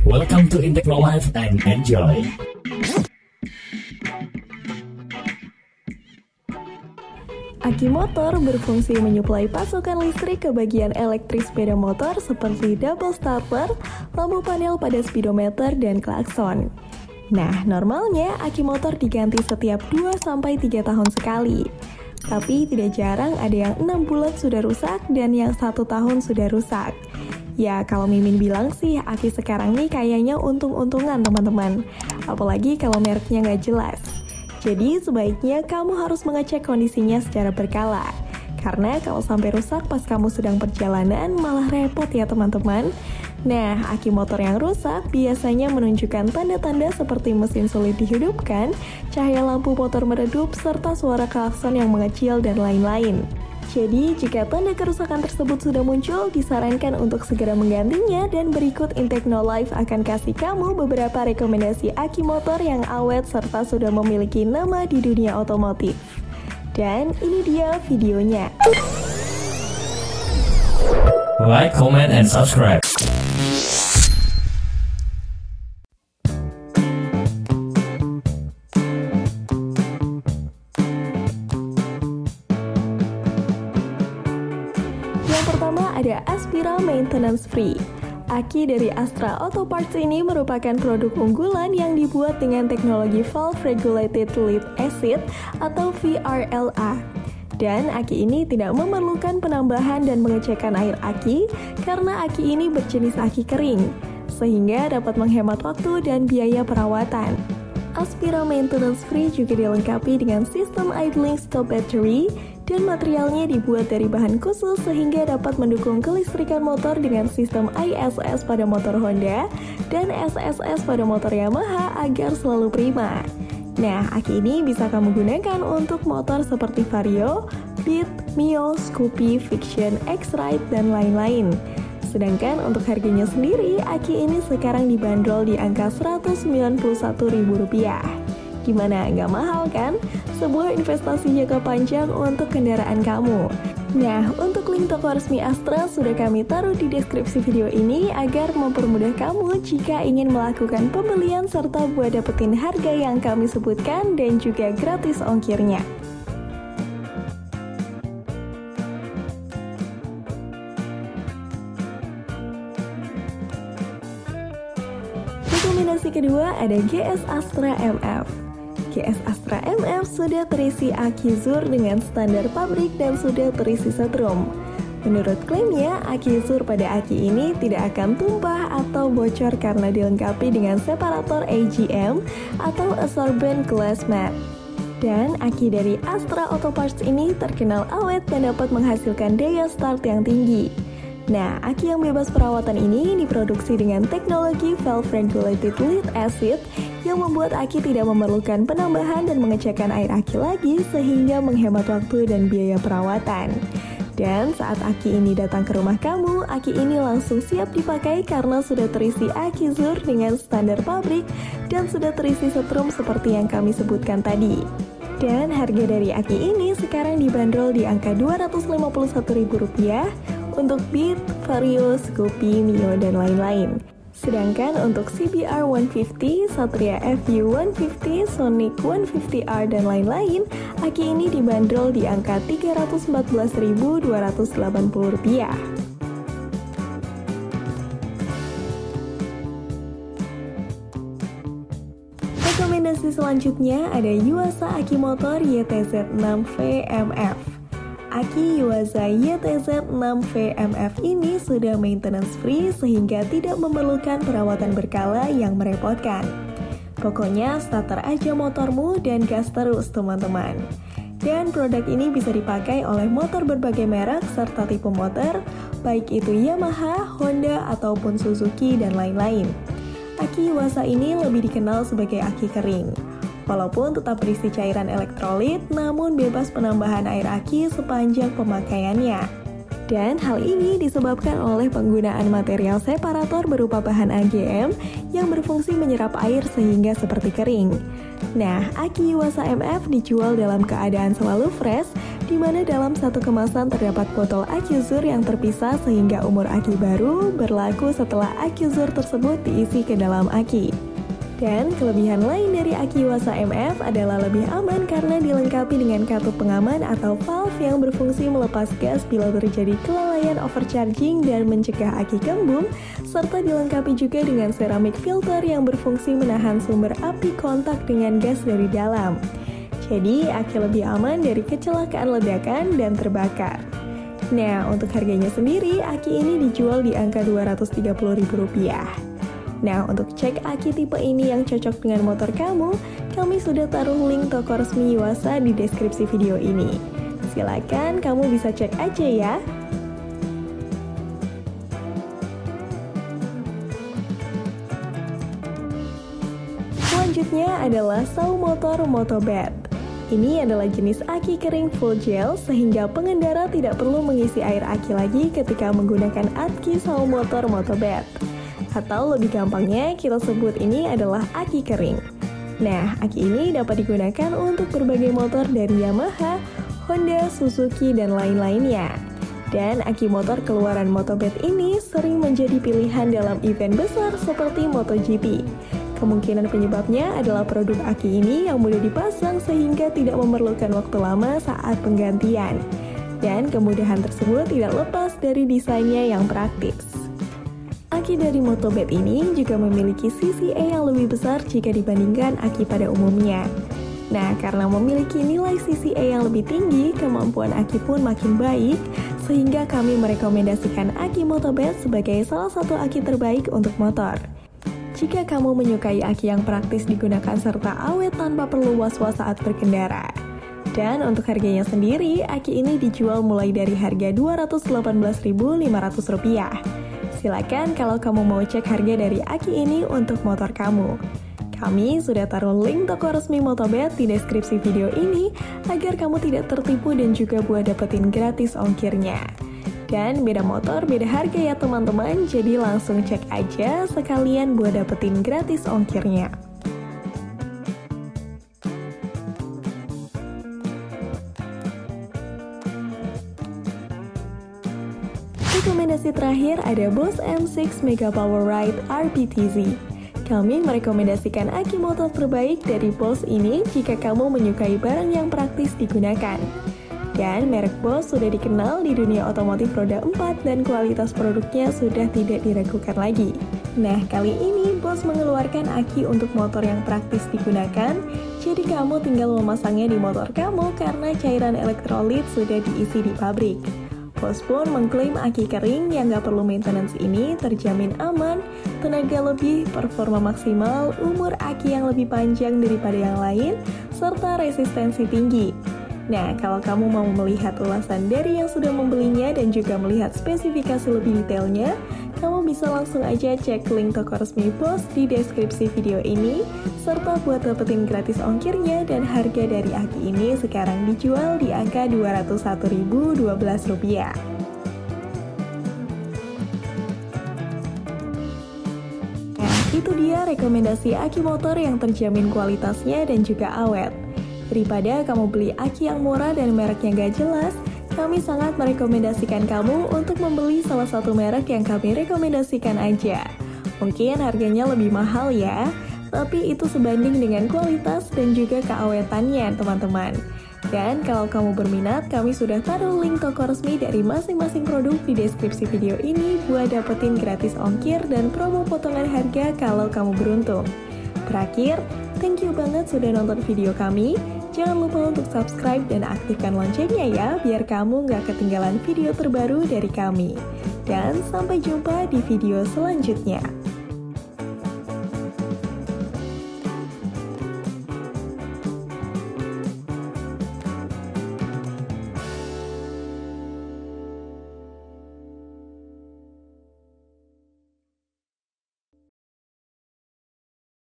Welcome to Intechno Live and enjoy. Aki motor berfungsi menyuplai pasokan listrik ke bagian elektrik sepeda motor seperti double starter, lampu panel pada speedometer, dan klakson. Nah, normalnya aki motor diganti setiap 2-3 tahun sekali. Tapi tidak jarang ada yang 6 bulan sudah rusak dan yang 1 tahun sudah rusak. Ya, kalau Mimin bilang sih, aki sekarang nih kayaknya untung-untungan teman-teman. Apalagi kalau mereknya nggak jelas. Jadi sebaiknya kamu harus mengecek kondisinya secara berkala. Karena kalau sampai rusak pas kamu sedang perjalanan malah repot ya teman-teman. Nah, aki motor yang rusak biasanya menunjukkan tanda-tanda seperti mesin sulit dihidupkan, cahaya lampu motor meredup, serta suara klakson yang mengecil dan lain-lain. Jadi, jika tanda kerusakan tersebut sudah muncul, disarankan untuk segera menggantinya dan berikut Intechno Live akan kasih kamu beberapa rekomendasi aki motor yang awet serta sudah memiliki nama di dunia otomotif. Dan ini dia videonya. Like, comment, and subscribe. Ada Aspira Maintenance Free. Aki dari Astra Auto Parts ini merupakan produk unggulan yang dibuat dengan teknologi Valve Regulated Lead Acid atau VRLA. Dan aki ini tidak memerlukan penambahan dan pengecekan air aki karena aki ini berjenis aki kering, sehingga dapat menghemat waktu dan biaya perawatan. Aspira Maintenance Free juga dilengkapi dengan sistem idling stop battery dan materialnya dibuat dari bahan khusus sehingga dapat mendukung kelistrikan motor dengan sistem ISS pada motor Honda dan SSS pada motor Yamaha agar selalu prima. Nah, aki ini bisa kamu gunakan untuk motor seperti Vario, Beat, Mio, Scoopy, Fiction, X-Ride, dan lain-lain. Sedangkan untuk harganya sendiri, aki ini sekarang dibanderol di angka Rp191.000. Gimana, nggak mahal kan? Sebuah investasi jangka panjang untuk kendaraan kamu. Nah, untuk link toko resmi Astra sudah kami taruh di deskripsi video ini agar mempermudah kamu jika ingin melakukan pembelian serta buat dapetin harga yang kami sebutkan dan juga gratis ongkirnya. Rekomendasi kedua ada GS Astra MF. GS Astra MF sudah terisi aki Zur dengan standar pabrik dan sudah terisi setrum. Menurut klaimnya, aki Zur pada aki ini tidak akan tumpah atau bocor karena dilengkapi dengan separator AGM atau Absorbent Glass Mat. Dan aki dari Astra Auto Parts ini terkenal awet dan dapat menghasilkan daya start yang tinggi. Nah, aki yang bebas perawatan ini diproduksi dengan teknologi Valve Regulated Lead Acid yang membuat aki tidak memerlukan penambahan dan pengecekan air aki lagi sehingga menghemat waktu dan biaya perawatan. Dan saat aki ini datang ke rumah kamu, aki ini langsung siap dipakai karena sudah terisi aki Zur dengan standar pabrik dan sudah terisi setrum seperti yang kami sebutkan tadi. Dan harga dari aki ini sekarang dibanderol di angka Rp251.000 untuk Beat, Vario, Scoopy, Mio, dan lain-lain. Sedangkan untuk CBR 150, Satria FU 150, Sonic 150R, dan lain-lain, aki ini dibanderol di angka Rp314.280. Rekomendasi selanjutnya ada Yuasa Aki Motor YTZ6V MF. Aki Yuasa YTZ6V MF ini sudah maintenance free sehingga tidak memerlukan perawatan berkala yang merepotkan. Pokoknya starter aja motormu dan gas terus teman-teman. Dan produk ini bisa dipakai oleh motor berbagai merek serta tipe motor, baik itu Yamaha, Honda, ataupun Suzuki dan lain-lain. Aki Yuasa ini lebih dikenal sebagai aki kering. Walaupun tetap berisi cairan elektrolit, namun bebas penambahan air aki sepanjang pemakaiannya. Dan hal ini disebabkan oleh penggunaan material separator berupa bahan AGM yang berfungsi menyerap air sehingga seperti kering. Nah, aki Yuasa MF dijual dalam keadaan selalu fresh di mana dalam satu kemasan terdapat botol AccuZur yang terpisah sehingga umur aki baru berlaku setelah AccuZur tersebut diisi ke dalam aki. Dan kelebihan lain dari aki Yuasa MF adalah lebih aman karena dilengkapi dengan katup pengaman atau valve yang berfungsi melepas gas bila terjadi kelalaian overcharging dan mencegah aki kembung, serta dilengkapi juga dengan ceramic filter yang berfungsi menahan sumber api kontak dengan gas dari dalam. Jadi, aki lebih aman dari kecelakaan ledakan dan terbakar. Nah, untuk harganya sendiri, aki ini dijual di angka Rp230.000. Nah, untuk cek aki tipe ini yang cocok dengan motor kamu, kami sudah taruh link toko resmi Yuasa di deskripsi video ini. Silakan kamu bisa cek aja ya. Selanjutnya adalah Saumotor Motobed. Ini adalah jenis aki kering full gel sehingga pengendara tidak perlu mengisi air aki lagi ketika menggunakan aki Saumotor Motobed. Atau lebih gampangnya kita sebut ini adalah aki kering. Nah, aki ini dapat digunakan untuk berbagai motor dari Yamaha, Honda, Suzuki, dan lain-lainnya. Dan aki motor keluaran Motobed ini sering menjadi pilihan dalam event besar seperti MotoGP. Kemungkinan penyebabnya adalah produk aki ini yang mudah dipasang sehingga tidak memerlukan waktu lama saat penggantian. Dan kemudahan tersebut tidak lepas dari desainnya yang praktis. Aki dari Motobed ini juga memiliki CCA yang lebih besar jika dibandingkan aki pada umumnya. Nah, karena memiliki nilai CCA yang lebih tinggi, kemampuan aki pun makin baik, sehingga kami merekomendasikan aki Motobed sebagai salah satu aki terbaik untuk motor. Jika kamu menyukai aki yang praktis digunakan serta awet tanpa perlu was-was saat berkendara. Dan untuk harganya sendiri, aki ini dijual mulai dari harga Rp218.500. Silakan kalau kamu mau cek harga dari aki ini untuk motor kamu. Kami sudah taruh link toko resmi Motobed di deskripsi video ini agar kamu tidak tertipu dan juga buat dapetin gratis ongkirnya. Dan beda motor, beda harga ya teman-teman, jadi langsung cek aja sekalian buat dapetin gratis ongkirnya. Rekomendasi terakhir ada Boss M6 Mega Power Ride RPTZ. Kami merekomendasikan aki motor terbaik dari Boss ini jika kamu menyukai barang yang praktis digunakan. Dan merek Boss sudah dikenal di dunia otomotif roda 4 dan kualitas produknya sudah tidak diragukan lagi. Nah, kali ini Boss mengeluarkan aki untuk motor yang praktis digunakan, jadi kamu tinggal memasangnya di motor kamu karena cairan elektrolit sudah diisi di pabrik. Boss pun mengklaim aki kering yang gak perlu maintenance ini terjamin aman, tenaga lebih, performa maksimal, umur aki yang lebih panjang daripada yang lain, serta resistensi tinggi. Nah, kalau kamu mau melihat ulasan dari yang sudah membelinya dan juga melihat spesifikasi lebih detailnya, kamu bisa langsung aja cek link toko resmi Boss di deskripsi video ini, serta buat dapetin gratis ongkirnya dan harga dari aki ini sekarang dijual di angka Rp201.012. Nah, itu dia rekomendasi aki motor yang terjamin kualitasnya dan juga awet. Daripada kamu beli aki yang murah dan mereknya gak jelas, kami sangat merekomendasikan kamu untuk membeli salah satu merek yang kami rekomendasikan aja. Mungkin harganya lebih mahal ya, tapi itu sebanding dengan kualitas dan juga keawetannya teman-teman. Dan kalau kamu berminat, kami sudah taruh link toko resmi dari masing-masing produk di deskripsi video ini buat dapetin gratis ongkir dan promo potongan harga kalau kamu beruntung. Terakhir, thank you banget sudah nonton video kami. Jangan lupa untuk subscribe dan aktifkan loncengnya ya, biar kamu nggak ketinggalan video terbaru dari kami. Dan sampai jumpa di video selanjutnya.